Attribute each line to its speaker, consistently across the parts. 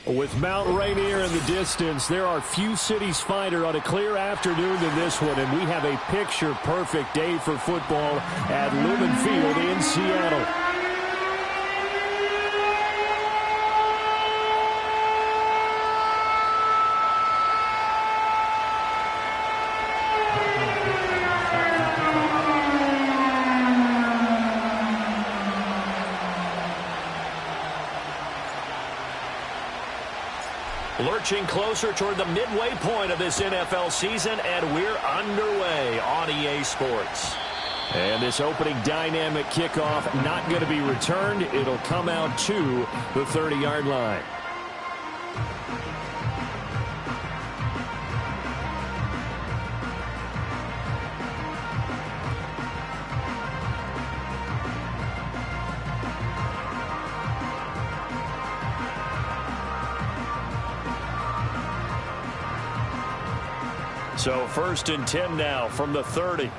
Speaker 1: With Mount Rainier in the distance, there are few cities finer on a clear afternoon than this one, and we have a picture-perfect day for football at Lumen Field in Seattle. Lurching closer toward the midway point of this NFL season, and we're underway on EA Sports. And this opening dynamic kickoff not going to be returned. It'll come out to the 30-yard line. So 1st and 10 now from the 30.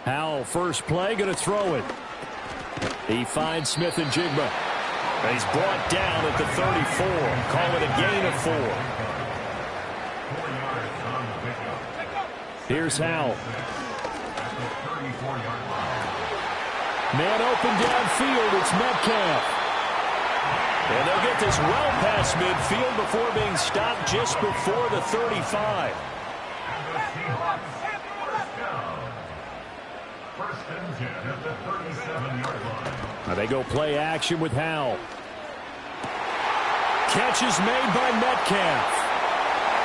Speaker 1: Howell, first play, going to throw it. He finds Smith and Jigba. And he's brought down at the 34. Call it a gain of 4. Here's Howell. Man open downfield, it's Metcalf. And they'll get this well past midfield before being stopped just before the 35. Now they go play action with Howell. Catch is made by Metcalf.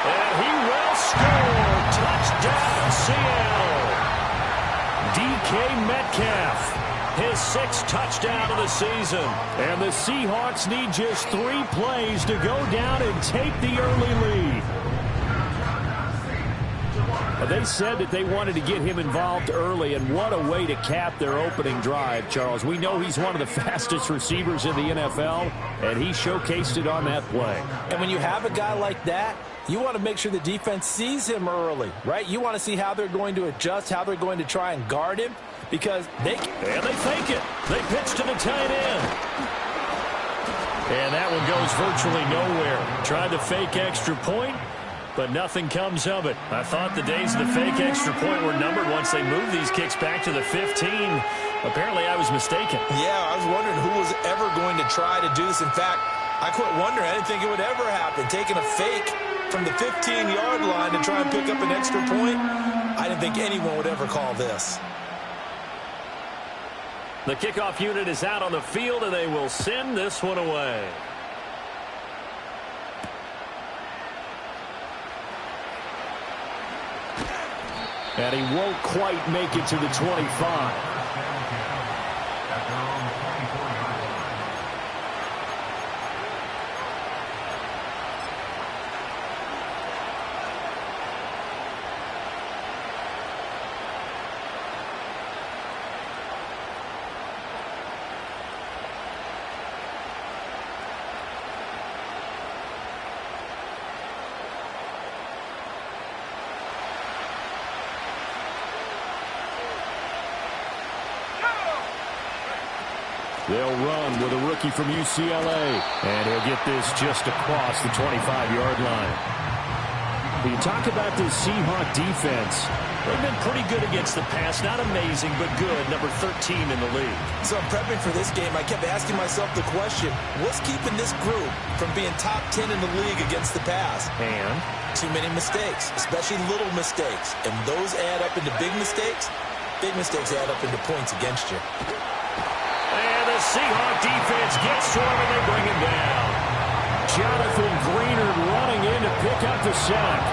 Speaker 1: And he will score. Touchdown, Seattle. DK Metcalf. His 6th touchdown of the season. And the Seahawks need just 3 plays to go down and take the early lead. They said that they wanted to get him involved early, and what a way to cap their opening drive, Charles. We know he's one of the fastest receivers in the NFL, and he showcased it on that play.
Speaker 2: And when you have a guy like that, you want to make sure the defense sees him early, right? You want to see how they're going to adjust, how they're going to try and guard him, because they
Speaker 1: fake it. They pitch to the tight end. And that one goes virtually nowhere. Tried to fake extra point, but nothing comes of it. I thought the days of the fake extra point were numbered once they moved these kicks back to the 15. Apparently, I was mistaken.
Speaker 2: Yeah, I was wondering who was ever going to try to do this. In fact, I quit wondering. I didn't think it would ever happen. Taking a fake from the 15-yard line to try and pick up an extra point, I didn't think anyone would ever call this.
Speaker 1: The kickoff unit is out on the field, and they will send this one away. And he won't quite make it to the 25. They'll run with a rookie from UCLA. And he'll get this just across the 25-yard line. You talk about this Seahawk defense. They've been pretty good against the pass. Not amazing, but good. Number 13 in the league.
Speaker 2: So I'm prepping for this game. I kept asking myself the question, what's keeping this group from being top 10 in the league against the pass?
Speaker 1: And?
Speaker 2: Too many mistakes, especially little mistakes. And those add up into big mistakes. Big mistakes add up into points against you.
Speaker 1: And the Seahawk defense gets to him, and they bring him down. Jonathan Greenard running in to pick up the sack.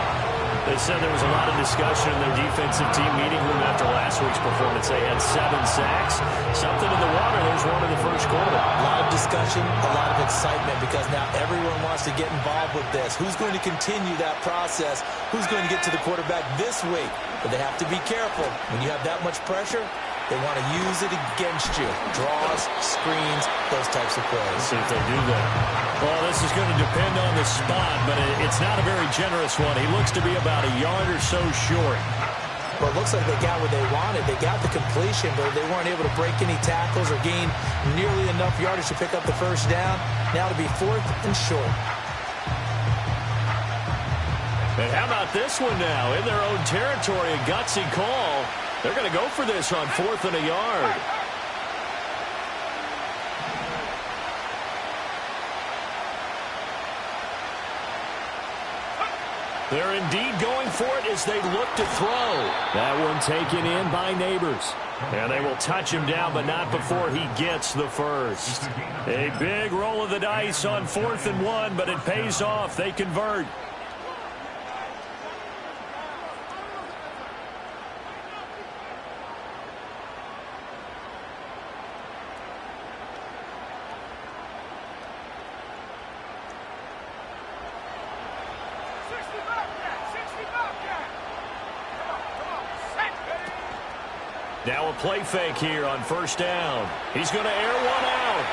Speaker 1: They said there was a lot of discussion in their defensive team meeting room after last week's performance. They had 7 sacks. Something in the water. There's one in the first quarter.
Speaker 2: A lot of discussion, a lot of excitement, because now everyone wants to get involved with this. Who's going to continue that process? Who's going to get to the quarterback this week? But they have to be careful. When you have that much pressure, they want to use it against you. Draws, screens, those types of plays.
Speaker 1: Let's see if they do that. Well, this is going to depend on the spot, but it's not a very generous one. He looks to be about a yard or so short.
Speaker 2: Well, it looks like they got what they wanted. They got the completion, but they weren't able to break any tackles or gain nearly enough yardage to pick up the first down. Now to be 4th and short.
Speaker 1: And how about this one now? In their own territory, a gutsy call. They're going to go for this on 4th and a yard. They're indeed going for it as they look to throw. That one taken in by Neighbors. And they will touch him down, but not before he gets the first. A big roll of the dice on 4th and 1, but it pays off. They convert. Now a play fake here on 1st down. He's going to air one out.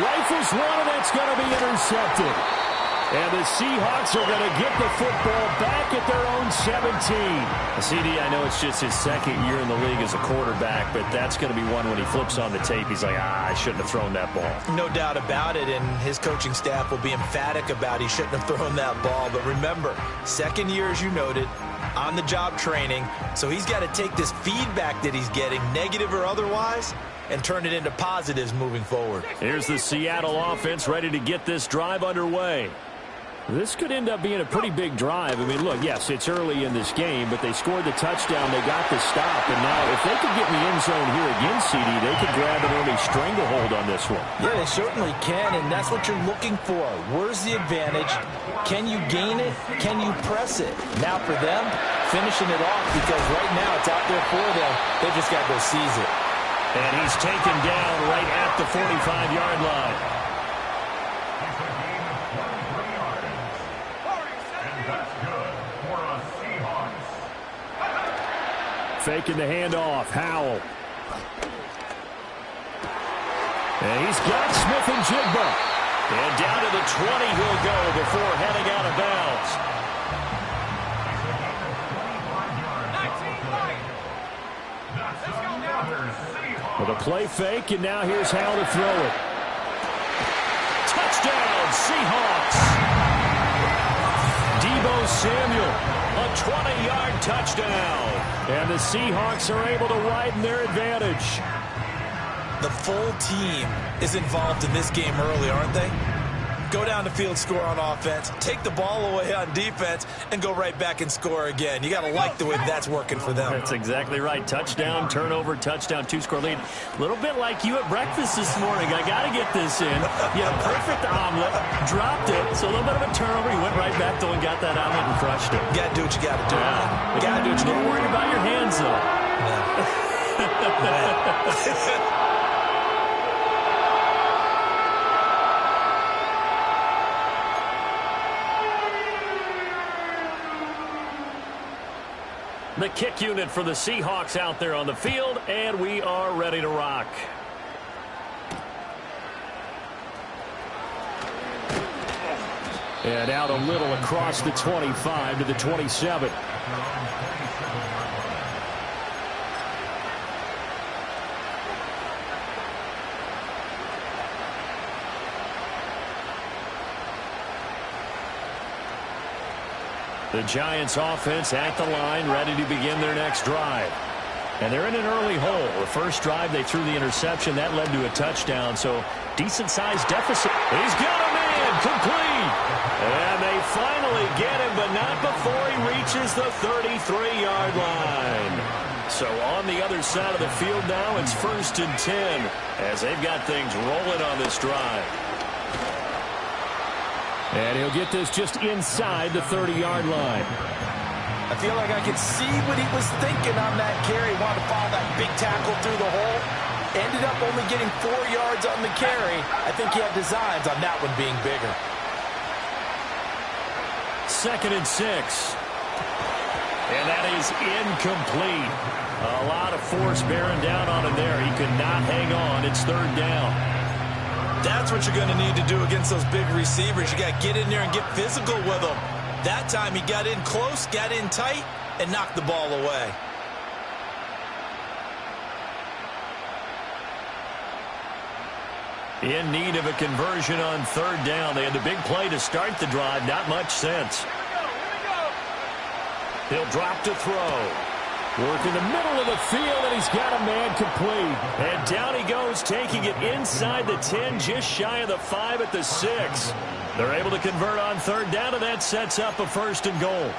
Speaker 1: Rifles one, and that's going to be intercepted. And the Seahawks are going to get the football back at their own 17. CD, I know it's just his 2nd year in the league as a quarterback, but that's going to be one when he flips on the tape. He's like, I shouldn't have thrown that ball.
Speaker 2: No doubt about it, and his coaching staff will be emphatic about he shouldn't have thrown that ball. But remember, 2nd year, as you noted, on-the-job training, so he's got to take this feedback that he's getting, negative or otherwise, and turn it into positives moving forward.
Speaker 1: Here's the Seattle offense ready to get this drive underway. This could end up being a pretty big drive. I mean, look, yes, it's early in this game, but they scored the touchdown. They got the stop, and now if they could get in the end zone here again, CD, they could grab an early stranglehold on this one.
Speaker 2: Yeah, they certainly can, and that's what you're looking for. Where's the advantage? Can you gain it? Can you press it? Now for them, finishing it off, because right now it's out there for them. They just got to go seize it.
Speaker 1: And he's taken down right at the 45-yard line. Faking the handoff. Howell. And he's got Smith-Njigba. And down to the 20 he'll go before heading out of bounds. With a play fake, and now here's Howell to throw it. Touchdown, Seahawks. Deebo Samuel, a 20-yard touchdown. And the Seahawks are able to widen their advantage.
Speaker 2: The full team is involved in this game early, aren't they? Go down the field, score on offense, take the ball away on defense, and go right back and score again. You got to like the way that's working for them.
Speaker 1: That's exactly right. Touchdown, turnover, touchdown, 2-score lead. A little bit like you at breakfast this morning. I got to get this in. You had a perfect omelet, dropped it, so a little bit of a turnover. You went right back, though, and got that omelet and crushed it.
Speaker 2: You got to do what you got to do.
Speaker 1: You got to do what you got to do. Don't worry about your hands, though. Yeah. The kick unit for the Seahawks out there on the field, and we are ready to rock. And out a little across the 25 to the 27. The Giants offense at the line, ready to begin their next drive. And they're in an early hole. The first drive, they threw the interception. That led to a touchdown, so decent-sized deficit. He's got a man, complete. And they finally get him, but not before he reaches the 33-yard line. So on the other side of the field now, it's 1st and 10 as they've got things rolling on this drive. And he'll get this just inside the 30-yard line.
Speaker 2: I feel like I could see what he was thinking on that carry. Wanted to follow that big tackle through the hole. Ended up only getting 4 yards on the carry. I think he had designs on that one being bigger.
Speaker 1: 2nd and 6. And that is incomplete. A lot of force bearing down on him there. He could not hang on. It's 3rd down.
Speaker 2: That's what you're going to need to do against those big receivers. You got to get in there and get physical with them. That time he got in close, got in tight, and knock the ball away.
Speaker 1: In need of a conversion on third down. They had the big play to start the drive. Not much sense. He'll drop to throw. Work in the middle of the field, and he's got a man complete. And down he goes, taking it inside the 10, just shy of the 5 at the 6. They're able to convert on third down, and that sets up a 1st and goal.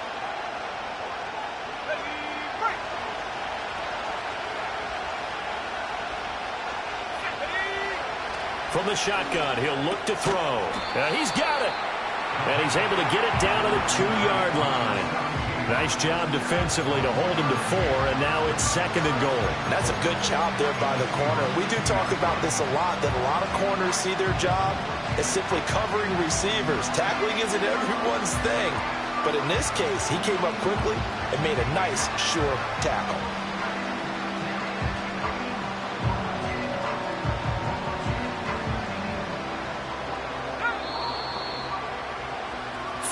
Speaker 1: From the shotgun, he'll look to throw. He's got it. And he's able to get it down to the 2-yard line. Nice job defensively to hold him to 4, and now it's 2nd and goal.
Speaker 2: That's a good job there by the corner. We do talk about this a lot, that a lot of corners see their job as simply covering receivers. Tackling isn't everyone's thing. But in this case, he came up quickly and made a nice, sure tackle.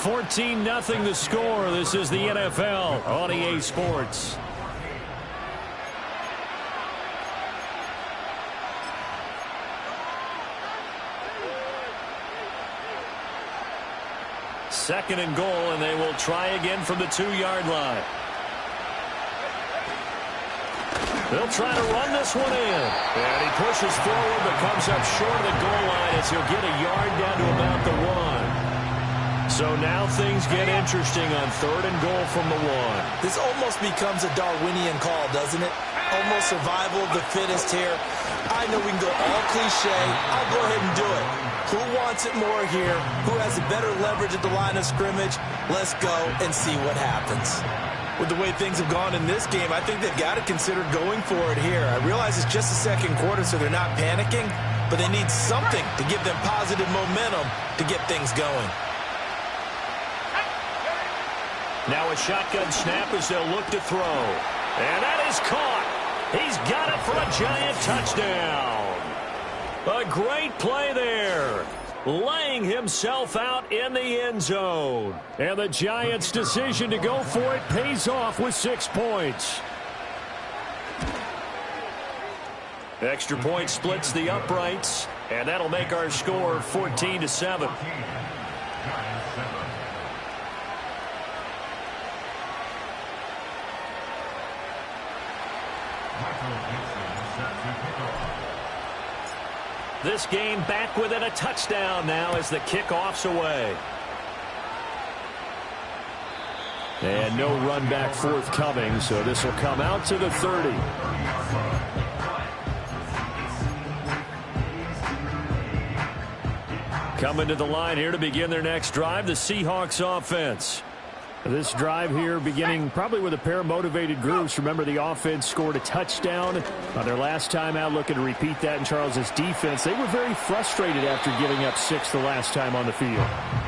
Speaker 1: $14-0 the score. This is the NFL on EA Sports. Second and goal, and they will try again from the 2-yard line. They'll try to run this one in. And he pushes forward but comes up short of the goal line as he'll get a yard down to about the 1. So now things get interesting on 3rd and goal from the 1.
Speaker 2: This almost becomes a Darwinian call, doesn't it? Almost survival of the fittest here. I know we can go all cliche. I'll go ahead and do it. Who wants it more here? Who has a better leverage at the line of scrimmage? Let's go and see what happens. With the way things have gone in this game, I think they've got to consider going for it here. I realize it's just the 2nd quarter, so they're not panicking, but they need something to give them positive momentum to get things going.
Speaker 1: Now a shotgun snap as they'll look to throw. And that is caught. He's got it for a giant touchdown. A great play there. Laying himself out in the end zone. And the Giants' decision to go for it pays off with 6 points. Extra point splits the uprights. And that'll make our score 14-7. This game back within a touchdown now as the kickoff's away. And no run back forthcoming, so this will come out to the 30. Coming to the line here to begin their next drive, the Seahawks offense. This drive here beginning probably with a pair of motivated groups. Remember, the offense scored a touchdown on their last time out, looking to repeat that in Charles's defense. They were very frustrated after giving up 6 the last time on the field.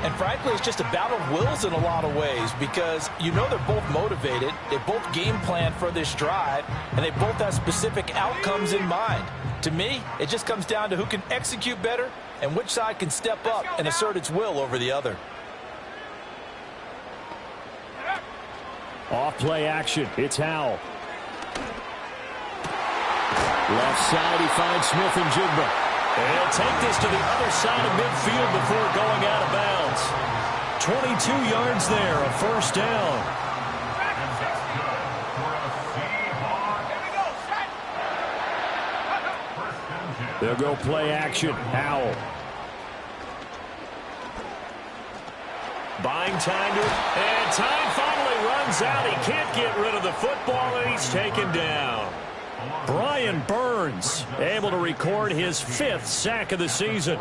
Speaker 2: And frankly, it's just a battle of wills in a lot of ways because you know they're both motivated. They both game plan for this drive, and they both have specific outcomes in mind. To me, it just comes down to who can execute better and which side can step up and assert its will over the other.
Speaker 1: Off play action. It's Howell. Left side, he finds Smith and Jigba. And he'll take this to the other side of midfield before going out of bounds. 22 yards there, a 1st down. They'll go play action. Howell. Buying time to it, and time finally runs out. He can't get rid of the football, and he's taken down. Brian Burns able to record his 5th sack of the season.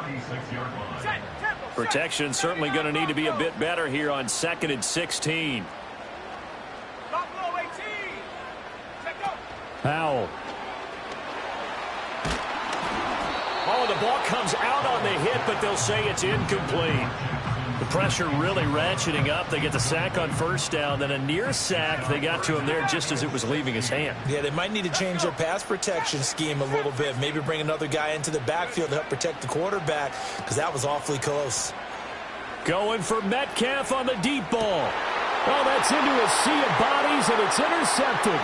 Speaker 1: Protection certainly going to need to be a bit better here on 2nd and 16. Howell. Oh, the ball comes out on the hit, but they'll say it's incomplete. The pressure really ratcheting up. They get the sack on 1st down, then a near sack. They got to him there just as it was leaving his hand.
Speaker 2: Yeah, they might need to change their pass protection scheme a little bit. Maybe bring another guy into the backfield to help protect the quarterback because that was awfully close.
Speaker 1: Going for Metcalf on the deep ball. Oh, that's into a sea of bodies, and it's intercepted.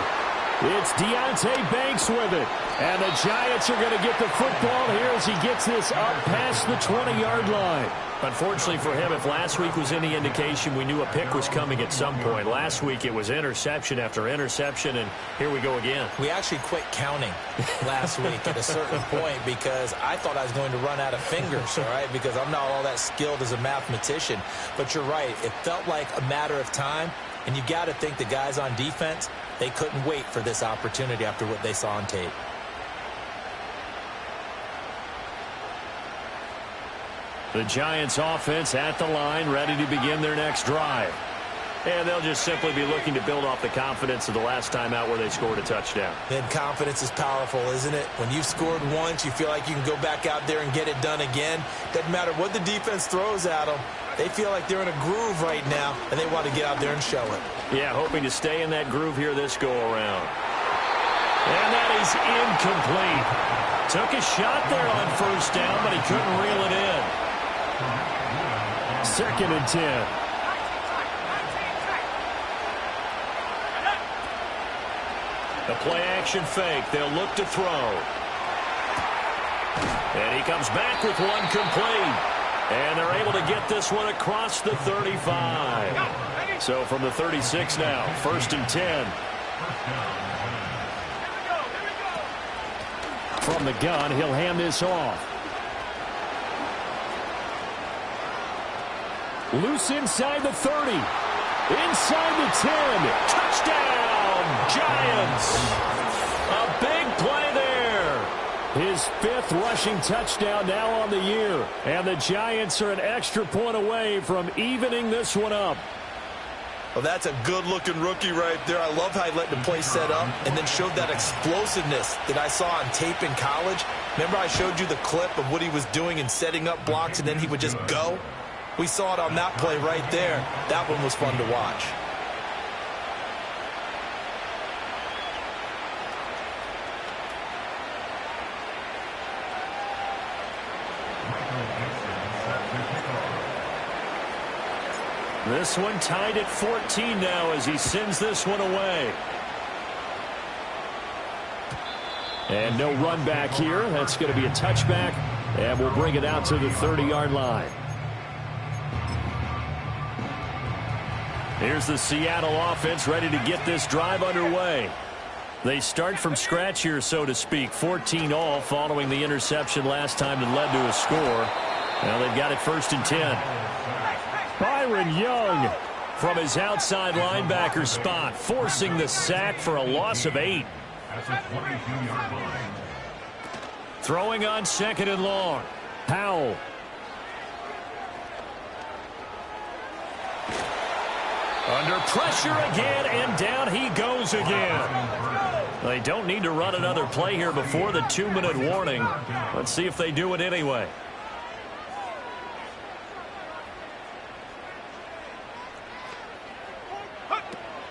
Speaker 1: It's Deonte Banks with it. And the Giants are going to get the football here as he gets this up past the 20-yard line. Unfortunately for him, if last week was any indication, we knew a pick was coming at some point. Last week it was interception after interception, and here we go again.
Speaker 2: We actually quit counting last week at a certain point because I thought I was going to run out of fingers, all right, because I'm not all that skilled as a mathematician. But you're right. It felt like a matter of time, and you got to think the guys on defense, they couldn't wait for this opportunity after what they saw on tape.
Speaker 1: The Giants offense at the line, ready to begin their next drive. And they'll just simply be looking to build off the confidence of the last time out where they scored a touchdown.
Speaker 2: And confidence is powerful, isn't it? When you've scored once, you feel like you can go back out there and get it done again. Doesn't matter what the defense throws at them. They feel like they're in a groove right now, and they want to get out there and show it.
Speaker 1: Yeah, hoping to stay in that groove here this go-around. And that is incomplete. Took a shot there on first down, but he couldn't reel it in. 2nd and 10. The play-action fake. They'll look to throw. And he comes back with one complete. And they're able to get this one across the 35. So from the 36 now, 1st and 10. From the gun, he'll hand this off. Loose inside the 30. Inside the 10. Touchdown, Giants. A big play there. His 5th rushing touchdown now on the year. And the Giants are an extra point away from evening this one up.
Speaker 2: Well, that's a good-looking rookie right there. I love how he let the play set up and then showed that explosiveness that I saw on tape in college. Remember I showed you the clip of what he was doing and setting up blocks, and then he would just go? We saw it on that play right there. That one was fun to watch.
Speaker 1: This one tied at 14 now as he sends this one away. And no run back here. That's going to be a touchback, and we'll bring it out to the 30-yard line. Here's the Seattle offense ready to get this drive underway. They start from scratch here, so to speak. 14 all following the interception last time that led to a score. Now they've got it 1st and 10. Byron Young from his outside linebacker spot, forcing the sack for a loss of 8. Throwing on 2nd and long. Powell. Under pressure again, and down he goes again. They don't need to run another play here before the 2-minute warning. Let's see if they do it anyway.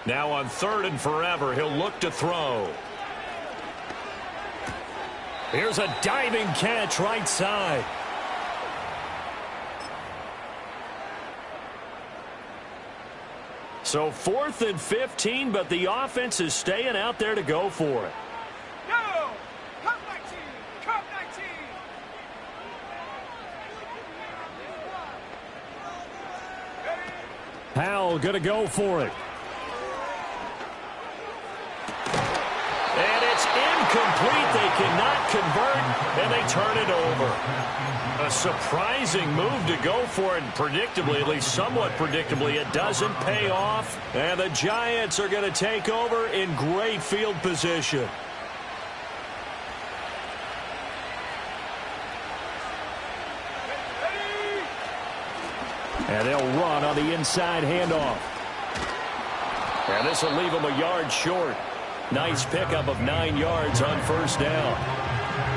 Speaker 1: Now on 3rd and forever, he'll look to throw. Here's a diving catch right side. So 4th and 15, but the offense is staying out there to go for it.
Speaker 3: Go! Come 19! Come 19!
Speaker 1: Powell going to go for it. And it's incomplete. They cannot convert, and they turn it over. A surprising move to go for it, and predictably, at least somewhat predictably, it doesn't pay off. And the Giants are going to take over in great field position. And they'll run on the inside handoff. And this will leave them a yard short. Nice pickup of 9 yards on 1st down.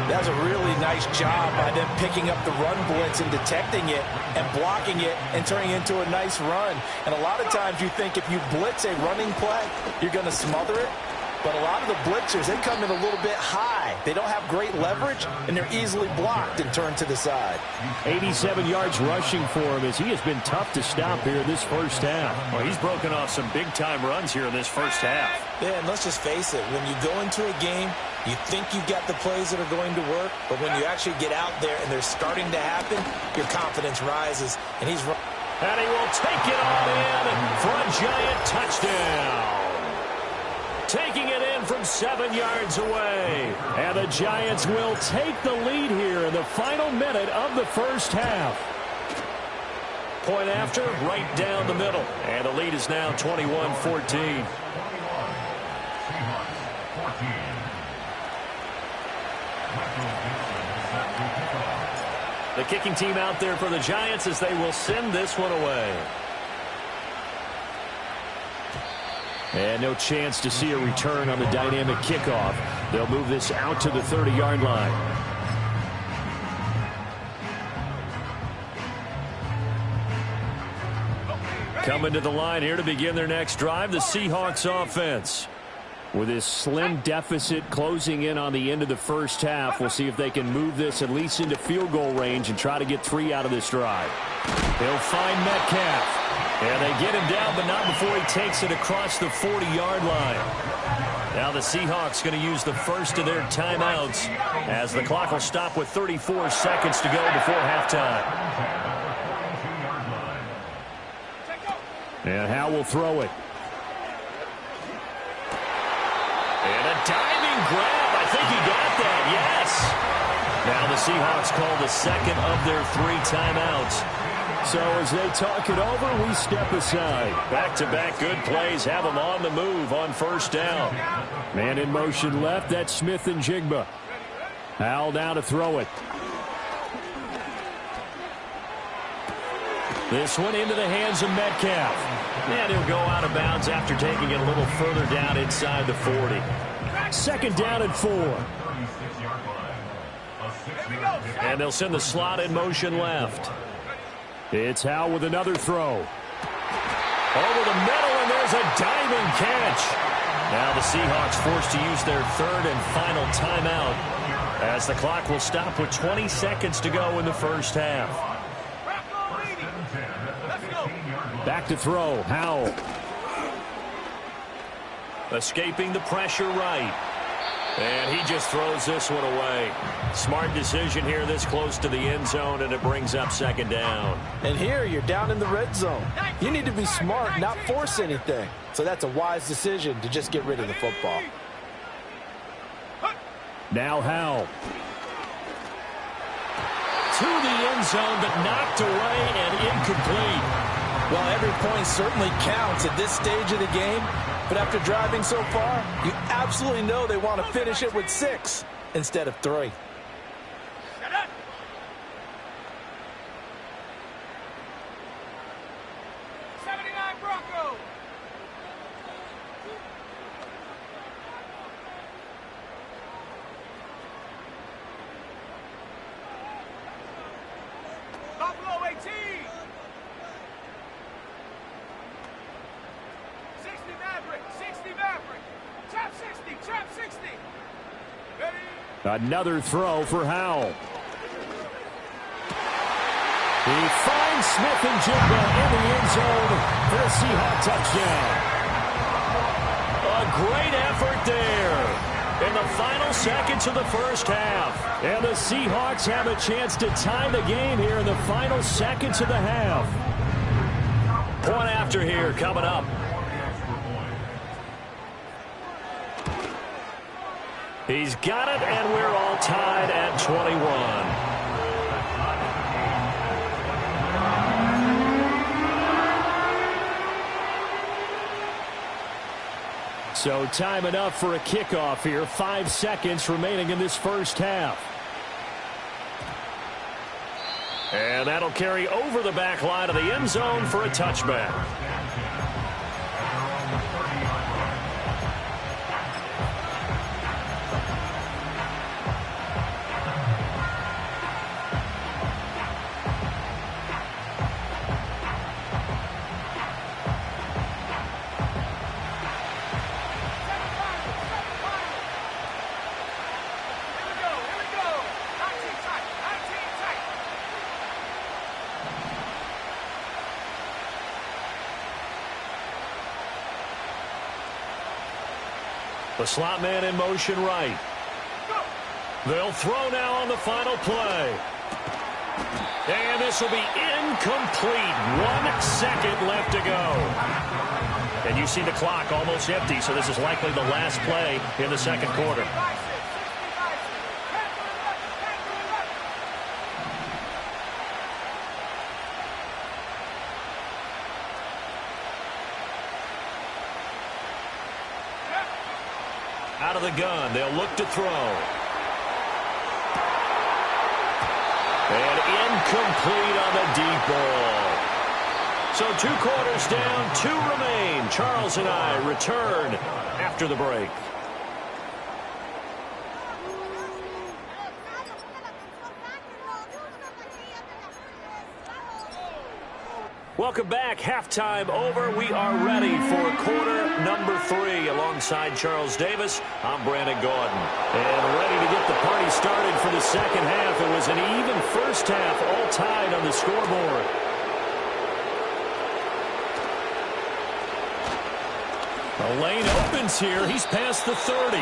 Speaker 2: That's a really nice job by them picking up the run blitz and detecting it and blocking it and turning it into a nice run. And a lot of times you think if you blitz a running play, you're going to smother it. But a lot of the blitzers, they come in a little bit high. They don't have great leverage, and they're easily blocked and turned to the side.
Speaker 1: 87 yards rushing for him as he has been tough to stop here this first half. Well, he's broken off some big-time runs here in this first half.
Speaker 2: Yeah, and let's just face it. When you go into a game, you think you've got the plays that are going to work, but when you actually get out there and they're starting to happen, your confidence rises, and he's running.
Speaker 1: And he will take it on in for a giant touchdown. Taking it in from 7 yards away. And the Giants will take the lead here in the final minute of the first half. Point after, right down the middle. And the lead is now 21-14. The kicking team out there for the Giants as they will send this one away. And no chance to see a return on the dynamic kickoff. They'll move this out to the 30-yard line. Coming to the line here to begin their next drive, the Seahawks offense. With this slim deficit closing in on the end of the first half, we'll see if they can move this at least into field goal range and try to get 3 out of this drive. They'll find Metcalf. And they get him down, but not before he takes it across the 40-yard line. Now the Seahawks going to use the first of their timeouts as the clock will stop with 34 seconds to go before halftime. And Howe will throw it. And a diving grab. I think he got that. Yes. Now the Seahawks call the second of their 3 timeouts. So as they talk it over, we step aside. Back-to-back good plays have them on the move on first down. Man in motion left. That's Smith and Jigba. Howell now to throw it. This one into the hands of Metcalf. And he'll go out of bounds after taking it a little further down inside the 40. Second down and 4. And they'll send the slot in motion left. It's Howe with another throw. Over the middle, and there's a diving catch. Now the Seahawks forced to use their third and final timeout as the clock will stop with 20 seconds to go in the first half. Back to throw, Howell. Escaping the pressure right. And he just throws this one away. Smart decision here this close to the end zone, and it brings up second down.
Speaker 2: And here you're down in the red zone. You need to be smart, not force anything. So that's a wise decision to just get rid of the football.
Speaker 1: Now Howell. To the end zone, but knocked away and incomplete.
Speaker 2: Well, every point certainly counts at this stage of the game. But after driving so far, you absolutely know they want to finish it with 6 instead of 3.
Speaker 3: 79 Bronco. Buffalo 18. 60 Maverick. 60 Maverick. Trap 60. Trap 60. Ready?
Speaker 1: Another throw for Howell. He finds Smith and Jigba in the end zone for a Seahawk touchdown. A great effort there in the final seconds of the first half. And the Seahawks have a chance to tie the game here in the final seconds of the half. Point after here coming up. He's got it, and we're all tied at 21. So time enough for a kickoff here. 5 seconds remaining in this first half. And that'll carry over the back line of the end zone for a touchback. The slot man in motion right. They'll throw now on the final play. And this will be incomplete. 1 second left to go. And you see the clock almost empty, so this is likely the last play in the second quarter. Out of the gun, they'll look to throw. And incomplete on the deep ball. So 2 quarters down, 2 remain. Charles and I return after the break. Welcome back. Halftime over. We are ready for quarter number 3. Alongside Charles Davis, I'm Brandon Gaudin. And ready to get the party started for the second half. It was an even first half, all tied on the scoreboard. The lane opens here. He's past the 30.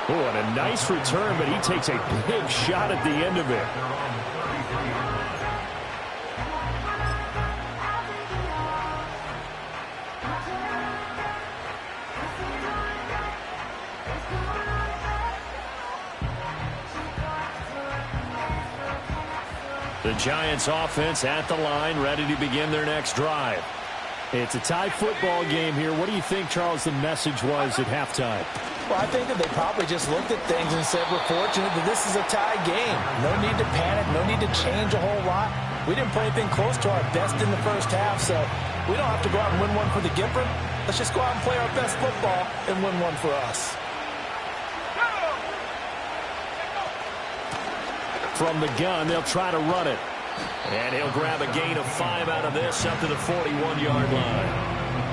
Speaker 1: Oh, and a nice return, but he takes a big shot at the end of it. The Giants offense at the line, ready to begin their next drive. It's a tie football game here. What do you think, Charles, the message was at halftime?
Speaker 2: Well, I think that they probably just looked at things and said, we're fortunate that this is a tie game. No need to panic, no need to change a whole lot. We didn't play anything close to our best in the first half, so we don't have to go out and win one for the Gipper. Let's just go out and play our best football and win one for us.
Speaker 1: From the gun, they'll try to run it. And he'll grab a gain of 5 out of this up to the 41-yard line.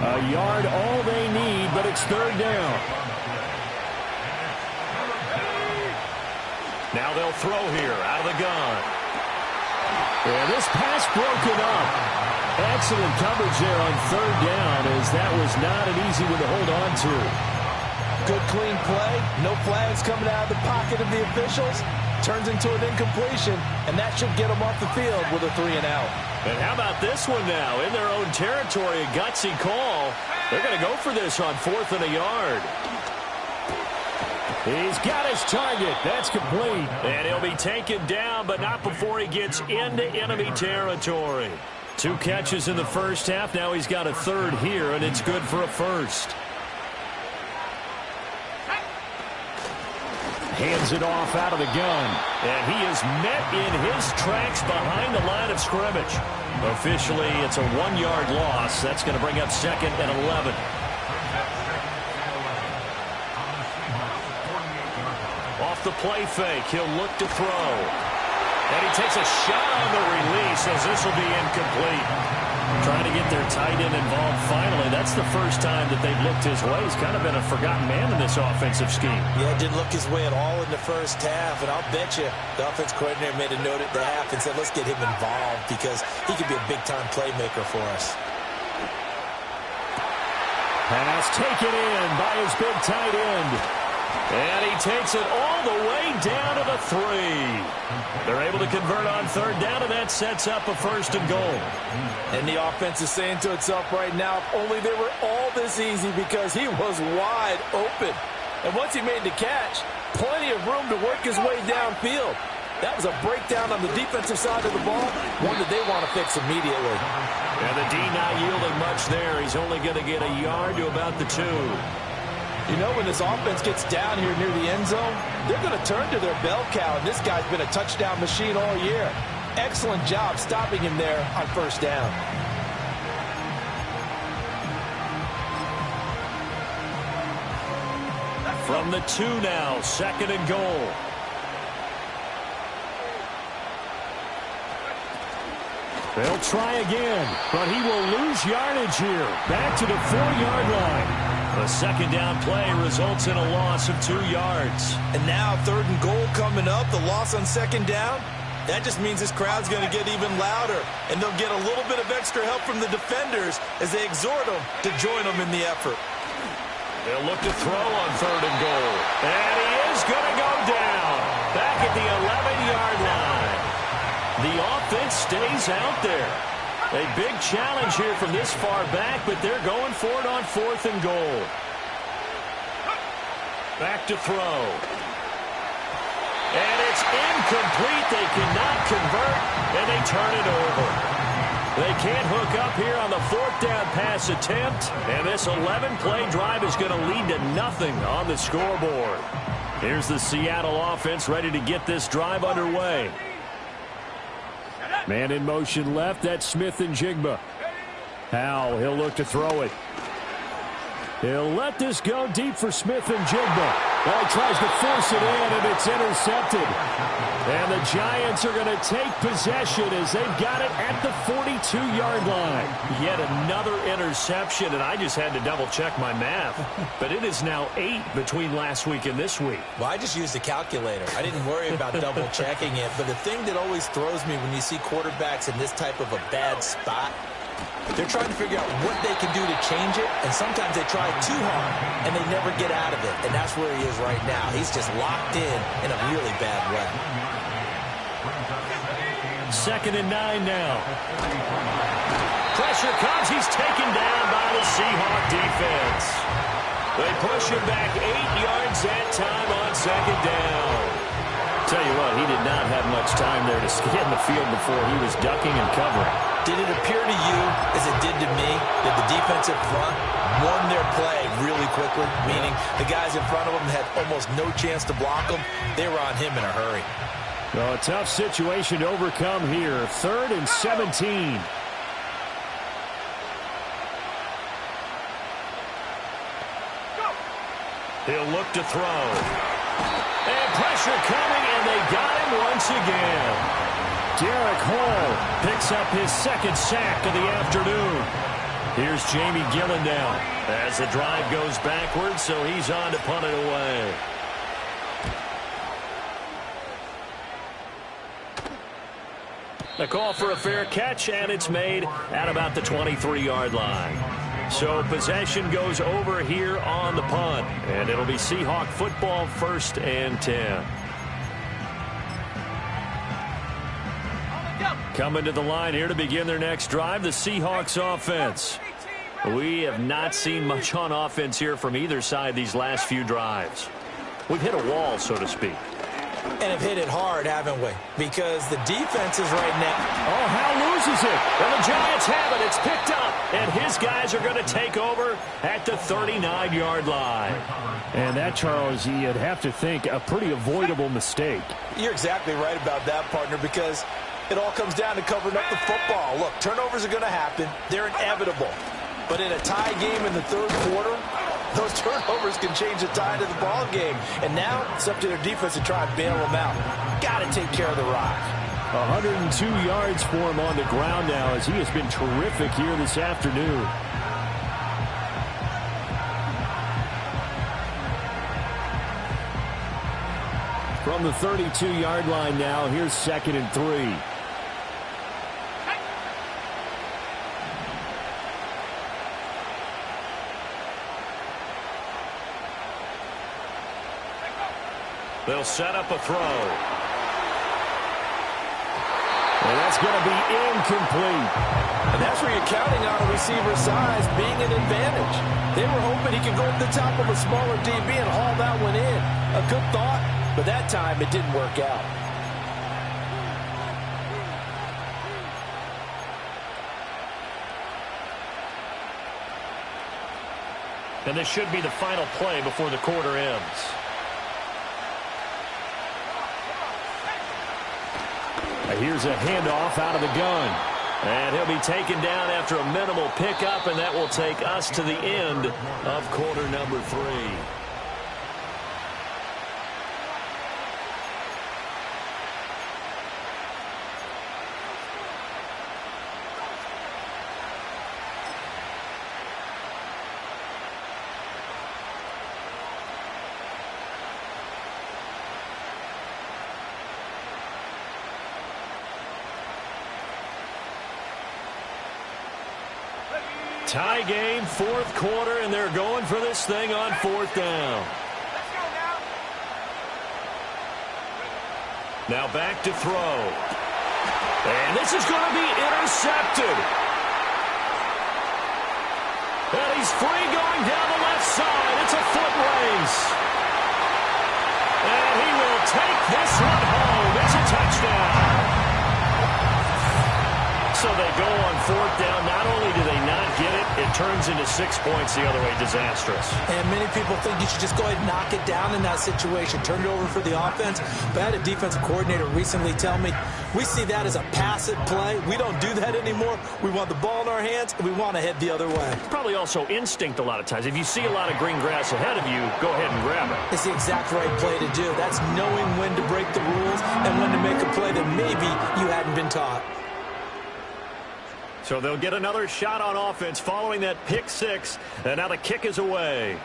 Speaker 1: A yard all they need, but it's third down. Now they'll throw here out of the gun. And this pass broken up. Excellent coverage there on third down, as that was not an easy one to hold on to.
Speaker 2: Good clean play. No flags coming out of the pocket of the officials. Turns into an incompletion, and that should get them off the field with a 3-and-out.
Speaker 1: And how about this one now? In their own territory, a gutsy call. They're going to go for this on 4th and a yard. He's got his target. That's complete. And he'll be taken down, but not before he gets into enemy territory. 2 catches in the first half. Now he's got a third here, and it's good for a first. Hands it off out of the gun. And he is met in his tracks behind the line of scrimmage. Officially, it's a 1-yard loss. That's going to bring up 2nd and 11. Off the play fake, he'll look to throw. And he takes a shot on the release as this will be incomplete. Trying to get their tight end involved finally. That's the first time that they've looked his way. He's kind of been a forgotten man in this offensive scheme.
Speaker 2: Yeah, didn't look his way at all in the first half. And I'll bet you the offense coordinator made a note at the half and said, let's get him involved because he could be a big-time playmaker for us.
Speaker 1: Pass taken in by his big tight end. And he takes it all the way down to the 3. They're able to convert on third down, and that sets up a 1st and goal.
Speaker 2: And the offense is saying to itself right now, if only they were all this easy, because he was wide open. And once he made the catch, plenty of room to work his way downfield. That was a breakdown on the defensive side of the ball, one that they want to fix immediately.
Speaker 1: And the D not yielding much there. He's only going to get a yard to about the 2.
Speaker 2: You know, when this offense gets down here near the end zone, they're going to turn to their bell cow, and this guy's been a touchdown machine all year. Excellent job stopping him there on 1st down.
Speaker 1: From the 2 now, 2nd and goal. They'll try again, but he will lose yardage here. Back to the 4-yard line. The 2nd down play results in a loss of 2 yards.
Speaker 2: And now 3rd and goal coming up. The loss on 2nd down. That just means this crowd's going to get even louder. And they'll get a little bit of extra help from the defenders as they exhort them to join them in the effort.
Speaker 1: They'll look to throw on 3rd and goal. And he is going to go down. Back at the 11-yard line. The offense stays out there. A big challenge here from this far back, but they're going for it on 4th and goal. Back to throw. And it's incomplete. They cannot convert, and they turn it over. They can't hook up here on the 4th down pass attempt, and this 11-play drive is going to lead to nothing on the scoreboard. Here's the Seattle offense ready to get this drive underway. Man in motion left, that's Smith and Jigba. Howell, he'll look to throw it. He'll let this go deep for Smith and Jigba. Well, he tries to force it in, and it's intercepted. And the Giants are going to take possession as they've got it at the 42-yard line. Yet another interception, and I just had to double-check my math. But it is now 8 between last week and this week.
Speaker 2: Well, I just used a calculator. I didn't worry about double-checking it. But the thing that always throws me when you see quarterbacks in this type of a bad spot, they're trying to figure out what they can do to change it, and sometimes they try too hard, and they never get out of it. And that's where he is right now. He's just locked in a really bad way.
Speaker 1: 2nd and 9 now. Pressure comes. He's taken down by the Seahawk defense. They push him back 8 yards that time on 2nd down. Tell you what, he did not have much time there to get in the field before he was ducking and covering.
Speaker 2: Did it appear to you, as it did to me, that the defensive front won their play really quickly? Meaning the guys in front of them had almost no chance to block them. They were on him in a hurry.
Speaker 1: Well, a tough situation to overcome here. 3rd and 17. He'll look to throw. And pressure coming, and they got him once again. Derek Hall picks up his 2nd sack of the afternoon. Here's Jamie Gillen now as the drive goes backwards, so he's on to punt it away. A call for a fair catch, and it's made at about the 23-yard line. So possession goes over here on the punt, and it'll be Seahawk football, 1st and 10. Coming to the line here to begin their next drive, the Seahawks offense. We have not seen much on offense here from either side these last few drives. We've hit a wall, so to speak.
Speaker 2: And have hit it hard, haven't we? Because the defense is right now.
Speaker 1: Oh, Howell loses it. And the Giants have it. It's picked up. And his guys are going to take over at the 39-yard line. And that, Charles, you'd have to think a pretty avoidable mistake.
Speaker 2: You're exactly right about that, partner, because it all comes down to covering up the football. Look, turnovers are going to happen. They're inevitable. But in a tie game in the 3rd quarter, those turnovers can change the tide of the ball game. And now it's up to their defense to try and bail them out. Got to take care of the rock.
Speaker 1: 102 yards for him on the ground now as he has been terrific here this afternoon. From the 32-yard line now, here's 2nd and 3. They'll set up a throw. And that's going to be incomplete.
Speaker 2: And that's where you're counting on a receiver's size being an advantage. They were hoping he could go up the top of a smaller DB and haul that one in. A good thought, but that time it didn't work out.
Speaker 1: And this should be the final play before the quarter ends. Here's a handoff out of the gun. And he'll be taken down after a minimal pickup, and that will take us to the end of quarter number 3. Tie game, fourth quarter, and they're going for this thing on fourth down.
Speaker 3: Let's go now.
Speaker 1: Now back to throw. And this is going to be intercepted. And he's free going down the left side. It's a foot race. And he will take this one home. It's a touchdown. So they go on fourth down. Not only do they not get it, it turns into 6 points the other way. Disastrous.
Speaker 2: And many people think you should just go ahead and knock it down in that situation. Turn it over for the offense. But I had a defensive coordinator recently tell me, we see that as a passive play. We don't do that anymore. We want the ball in our hands, and we want to head the other way.
Speaker 1: Probably also instinct a lot of times. If you see a lot of green grass ahead of you, go ahead and grab it.
Speaker 2: It's the exact right play to do. That's knowing when to break the rules and when to make a play that maybe you hadn't been taught.
Speaker 1: So they'll get another shot on offense following that pick six, and now the kick is away.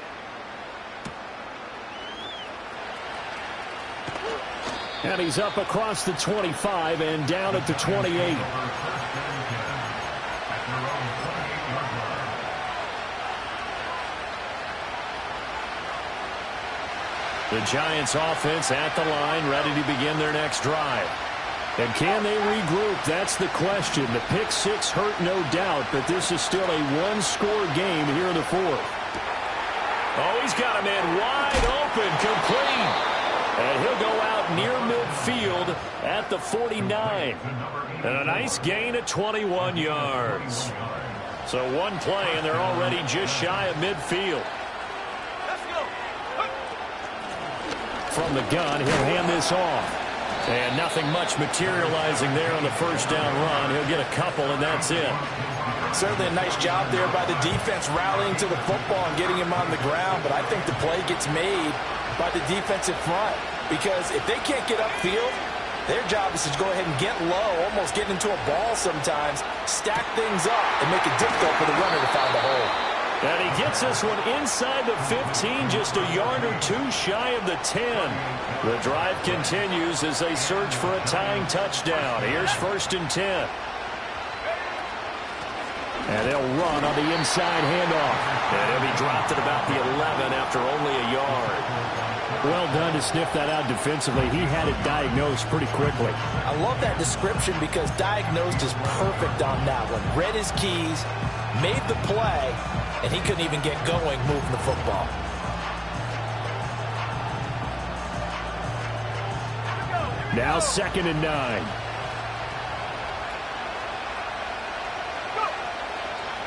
Speaker 1: And he's up across the 25 and down at the 28. The Giants offense at the line, ready to begin their next drive. And can they regroup? That's the question. The pick six hurt, no doubt, but this is still a one-score game here in the fourth. Oh, he's got a man wide open, complete. And he'll go out near midfield at the 49. And a nice gain of 21 yards. So one play, and they're already just shy of midfield.
Speaker 3: Let's go.
Speaker 1: From the gun, he'll hand this off. And nothing much materializing there on the first down run. He'll get a couple, and that's it.
Speaker 2: Certainly a nice job there by the defense rallying to the football and getting him on the ground. But I think the play gets made by the defensive front. Because if they can't get upfield, their job is to go ahead and get low, almost get into a ball sometimes, stack things up, and make it difficult for the runner to find a hole.
Speaker 1: And he gets this one inside the 15, just a yard or two shy of the 10. The drive continues as they search for a tying touchdown. Here's 1st and 10. And they'll run on the inside handoff. And he'll be dropped at about the 11 after only a yard. Well done to sniff that out defensively. He had it diagnosed pretty quickly.
Speaker 2: I love that description because diagnosed is perfect on that one. Read his keys, made the play, and he couldn't even get going moving the football.
Speaker 1: Now 2nd and 9.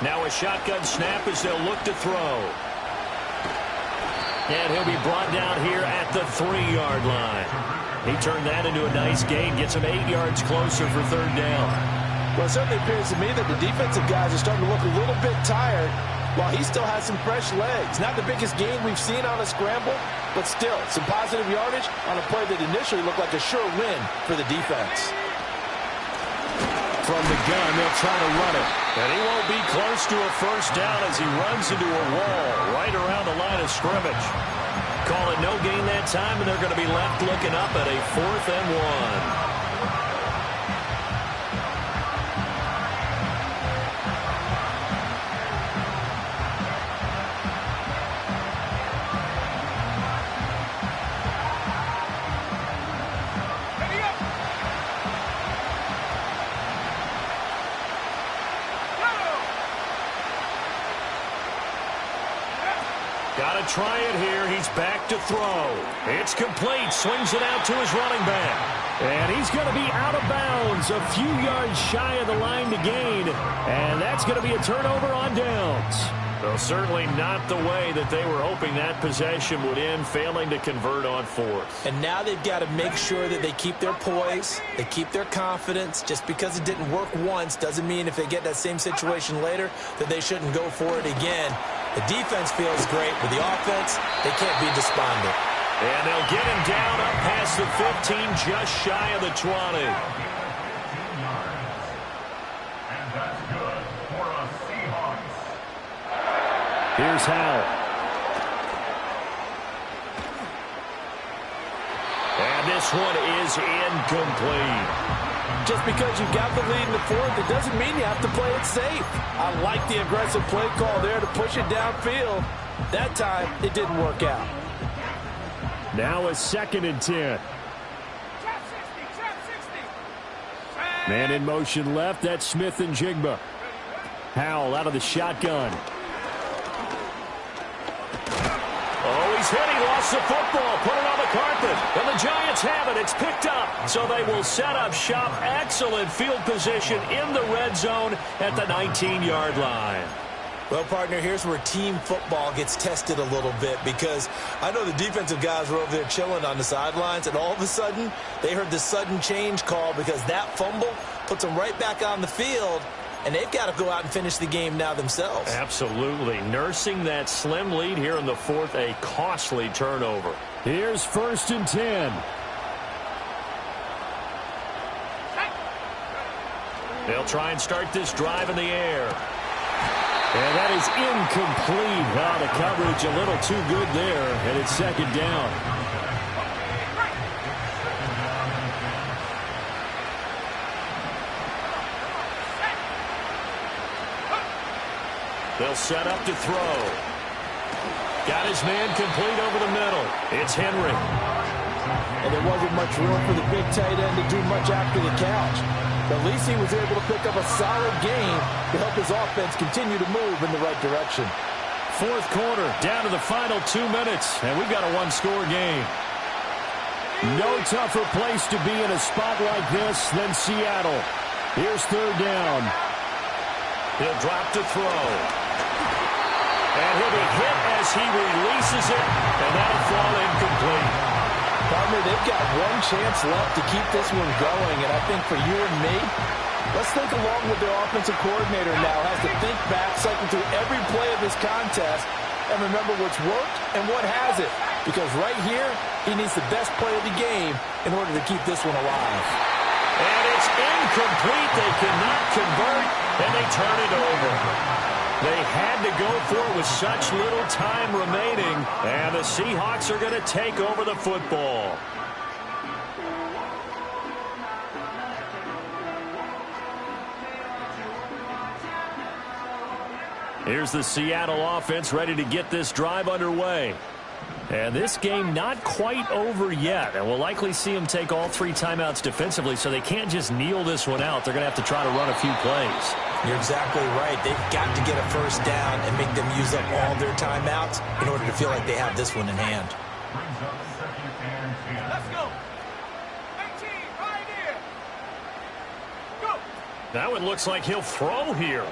Speaker 1: Now a shotgun snap as they'll look to throw. And he'll be brought down here at the 3-yard line. He turned that into a nice gain, gets him 8 yards closer for 3rd down.
Speaker 2: Well, it certainly appears to me that the defensive guys are starting to look a little bit tired while he still has some fresh legs. Not the biggest gain we've seen on a scramble, but still some positive yardage on a play that initially looked like a sure win for the defense.
Speaker 1: From the gun, they'll try to run it. And he won't be close to a first down as he runs into a wall right around the line of scrimmage. Call it no gain that time, and they're going to be left looking up at a 4th and 1. Got to try it here. He's back to throw. It's complete. Swings it out to his running back. And he's going to be out of bounds, a few yards shy of the line to gain. And that's going to be a turnover on downs. Well, certainly not the way that they were hoping that possession would end, failing to convert on 4th.
Speaker 2: And now they've got to make sure that they keep their poise, they keep their confidence. Just because it didn't work once doesn't mean if they get that same situation later that they shouldn't go for it again. The defense feels great, but the offense, they can't be despondent.
Speaker 1: And they'll get him down up past the 15, just shy of the 20. Here's Howell. And this one is incomplete.
Speaker 2: Just because you got the lead in the fourth, it doesn't mean you have to play it safe. I like the aggressive play call there to push it downfield. That time, it didn't work out.
Speaker 1: Now a 2nd and 10.
Speaker 3: Trap 60, trap 60.
Speaker 1: Man in motion left. That's Smith and Jigba. Howell out of the shotgun. Oh, he's hit. He lost the football. Put it on the carpet. And the Giants have it. It's picked up. So they will set up shop. Excellent field position in the red zone at the 19-yard line.
Speaker 2: Well, partner, here's where team football gets tested a little bit, because I know the defensive guys were over there chilling on the sidelines, and all of a sudden they heard the sudden change call because that fumble puts them right back on the field, and they've got to go out and finish the game now themselves.
Speaker 1: Absolutely. Nursing that slim lead here in the fourth, a costly turnover. Here's 1st and 10. They'll try and start this drive in the air. And that is incomplete. Oh, the coverage a little too good there, and it's 2nd down. They'll set up to throw. Got his man complete over the middle. It's Henry.
Speaker 2: And there wasn't much room for the big tight end to do much after the catch. At least he was able to pick up a solid game to help his offense continue to move in the right direction.
Speaker 1: 4th quarter, down to the final 2 minutes, and we've got a one-score game. No tougher place to be in a spot like this than Seattle. Here's 3rd down. He'll drop to throw. And he'll be hit as he releases it, and that'll fall incomplete.
Speaker 2: Partner, they've got one chance left to keep this one going, and I think for you and me, let's think along with their offensive coordinator now. Has to think back, cycle through every play of this contest, and remember what's worked and what hasn't. Because right here, he needs the best play of the game in order to keep this one alive.
Speaker 1: And it's incomplete. They cannot convert, and they turn it over. They had to go for it with such little time remaining, and the Seahawks are going to take over the football. Here's the Seattle offense ready to get this drive underway. And this game not quite over yet, and we'll likely see them take all 3 timeouts defensively, so they can't just kneel this one out. They're going to have to try to run a few plays.
Speaker 2: You're exactly right. They've got to get a 1st down and make them use up all their timeouts in order to feel like they have this one in hand.
Speaker 3: Let's go. 19, right here. Go.
Speaker 1: That one looks like he'll throw here.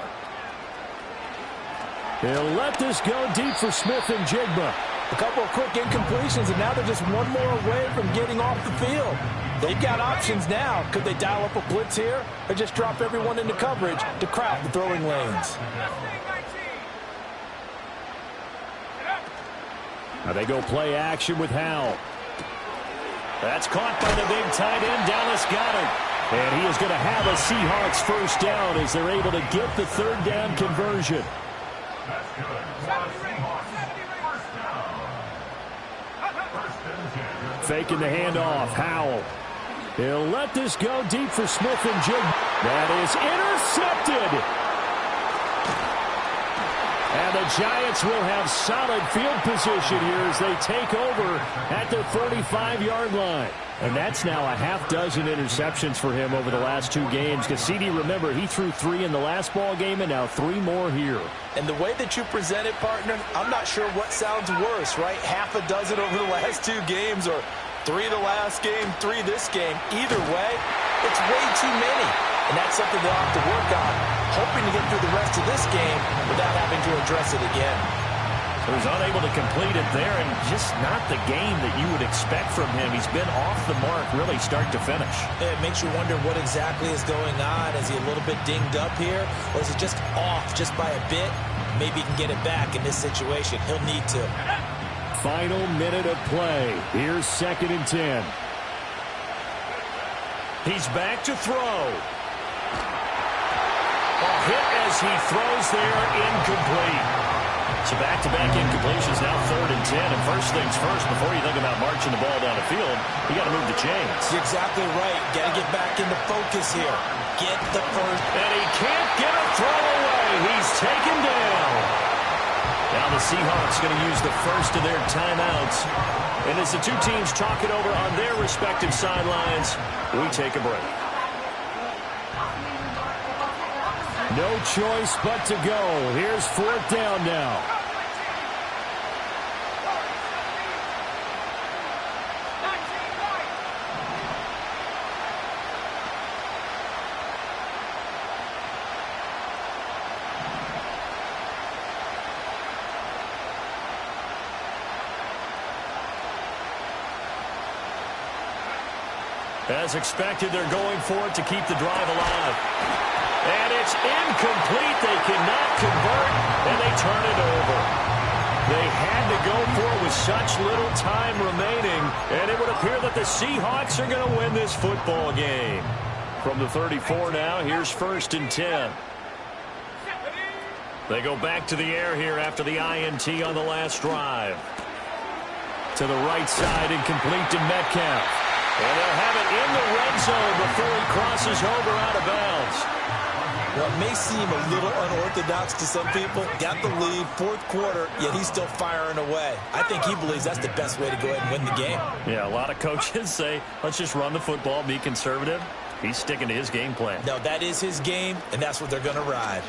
Speaker 1: He'll let this go deep for Smith and Jigba.
Speaker 2: A couple of quick incompletions, and now they're just one more away from getting off the field. They've got options now. Could they dial up a blitz here or just drop everyone into coverage to crowd the throwing lanes?
Speaker 1: Now they go play action with Howell. That's caught by the big tight end. Dallas got it. And he is going to have a Seahawks 1st down as they're able to get the 3rd down conversion. Faking the handoff. Howell. He'll let this go deep for Smith and Jigba. That is intercepted. And the Giants will have solid field position here as they take over at their 35-yard line. And that's now a half dozen interceptions for him over the last 2 games. Because CD, remember, he threw 3 in the last ball game and now 3 more here.
Speaker 2: And the way that you present it, partner, I'm not sure what sounds worse, right? Half a dozen over the last 2 games, or 3 the last game, 3 this game. Either way, it's way too many. And that's something they'll have to work on, hoping to get through the rest of this game without having to address it again.
Speaker 1: He was unable to complete it there, and just not the game that you would expect from him. He's been off the mark really start to finish.
Speaker 2: It makes you wonder what exactly is going on. Is he a little bit dinged up here, or is it just off just by a bit? Maybe he can get it back in this situation. He'll need to.
Speaker 1: Final minute of play. Here's 2nd and 10. He's back to throw. A hit as he throws there, incomplete. So back-to-back incompletions, now 3rd and 10. And first things first, before you think about marching the ball down the field, you got to move the chains.
Speaker 2: You're exactly right. Got to get back into focus here. Get the first.
Speaker 1: And he can't get a throw away. He's taken down. Now the Seahawks going to use the first of their timeouts. And as the two teams talk it over on their respective sidelines, we take a break.
Speaker 4: No choice but to go. Here's 4th down now.
Speaker 1: As expected, they're going for it to keep the drive alive. And it's incomplete. They cannot convert, and they turn it over. They had to go for it with such little time remaining, and it would appear that the Seahawks are going to win this football game. From the 34 now, here's 1st and 10. They go back to the air here after the INT on the last drive. To the right side, incomplete to Metcalf. And they'll have it in the red zone before he crosses over out of bounds.
Speaker 2: Well, it may seem a little unorthodox to some people. Got the lead, 4th quarter, yet he's still firing away. I think he believes that's the best way to go ahead and win the game.
Speaker 1: Yeah, a lot of coaches say, let's just run the football, be conservative. He's sticking to his game plan.
Speaker 2: No, that is his game, and that's what they're going to ride.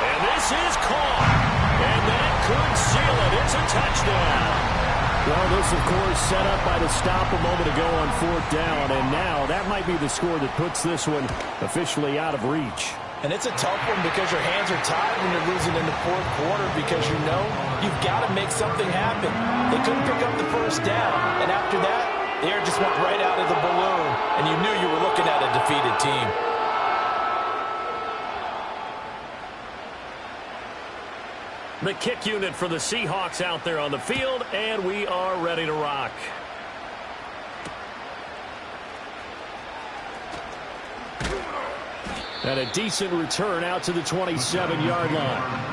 Speaker 1: And this is caught. And that could seal it. It's a touchdown.
Speaker 4: Well, this, of course, set up by the stop a moment ago on 4th down, and now that might be the score that puts this one officially out of reach.
Speaker 5: And it's a tough one because your hands are tied when you're losing in the 4th quarter because you know you've got to make something happen. They couldn't pick up the first down, and after that, the air just went right out of the balloon, and you knew you were looking at a defeated team.
Speaker 1: The kick unit for the Seahawks out there on the field, and we are ready to rock.
Speaker 4: And a decent return out to the 27-yard line.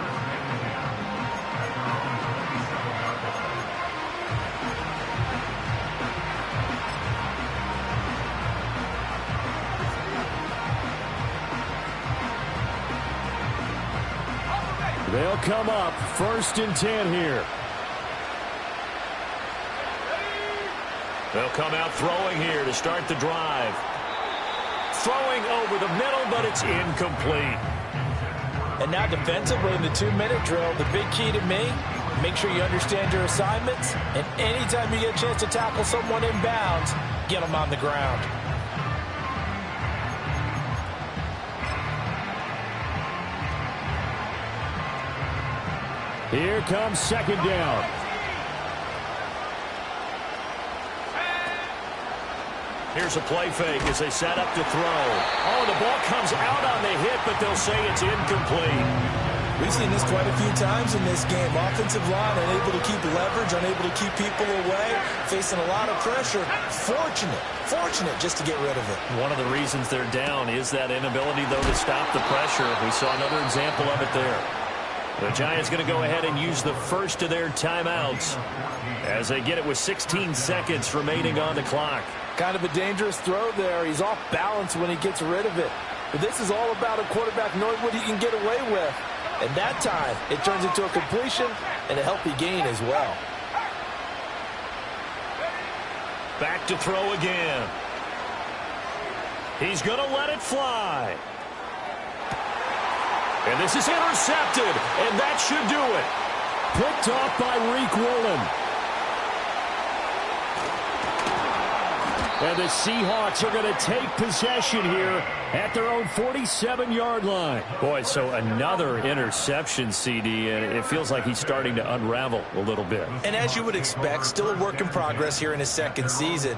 Speaker 4: They'll come up 1st and 10 here.
Speaker 1: They'll come out throwing here to start the drive. Throwing over the middle, but it's incomplete.
Speaker 5: And now defensively in the 2-minute drill, the big key to me, make sure you understand your assignments, and anytime you get a chance to tackle someone in bounds, get them on the ground.
Speaker 4: Here comes 2nd down.
Speaker 1: Here's a play fake as they set up to throw. Oh, the ball comes out on the hit, but they'll say it's incomplete.
Speaker 2: We've seen this quite a few times in this game. Offensive line unable to keep leverage, unable to keep people away, facing a lot of pressure. Fortunate just to get rid of it.
Speaker 1: One of the reasons they're down is that inability, though, to stop the pressure. We saw another example of it there. The Giants going to go ahead and use the first of their timeouts as they get it with 16 seconds remaining on the clock.
Speaker 5: Kind of a dangerous throw there. He's off balance when he gets rid of it. But this is all about a quarterback knowing what he can get away with. And that time, it turns into a completion and a healthy gain as well.
Speaker 1: Back to throw again. He's going to let it fly. And this is intercepted, and that should do it.
Speaker 4: Picked off by Reek Woolen. And the Seahawks are going to take possession here at their own 47-yard line.
Speaker 1: Boy, so another interception, CD, and it feels like he's starting to unravel a little bit.
Speaker 2: And as you would expect, still a work in progress here in his 2nd season.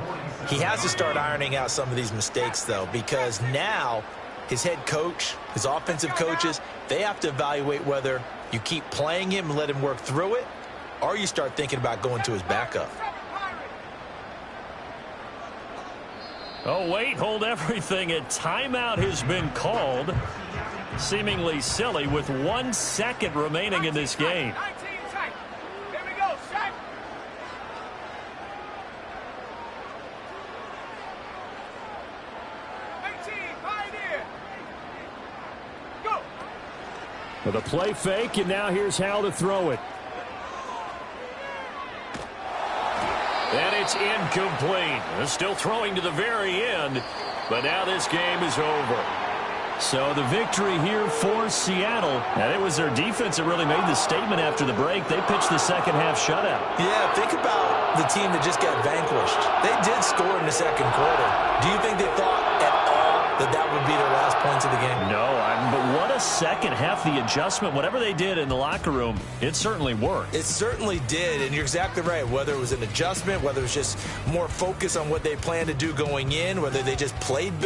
Speaker 2: He has to start ironing out some of these mistakes, though, because now his head coach, his offensive coaches, they have to evaluate whether you keep playing him and let him work through it, or you start thinking about going to his backup.
Speaker 1: Oh, wait, hold everything. A timeout has been called. Seemingly silly with 1 second remaining in this game.
Speaker 3: 19 tight. Here we go, Shaq. Pioneer. Go.
Speaker 4: With a play fake, and now here's how to throw it.
Speaker 1: And it's incomplete. They're still throwing to the very end, but now this game is over. So the victory here for Seattle, and it was their defense that really made the statement after the break. They pitched the second half shutout.
Speaker 2: Yeah, think about the team that just got vanquished. They did score in the second quarter. Do you think they thought at all that would be their last points of the game?
Speaker 1: No, but what a second half. The adjustment, whatever they did in the locker room, it certainly worked.
Speaker 2: It certainly did, and you're exactly right. Whether it was an adjustment, whether it was just more focus on what they planned to do going in, whether they just played better.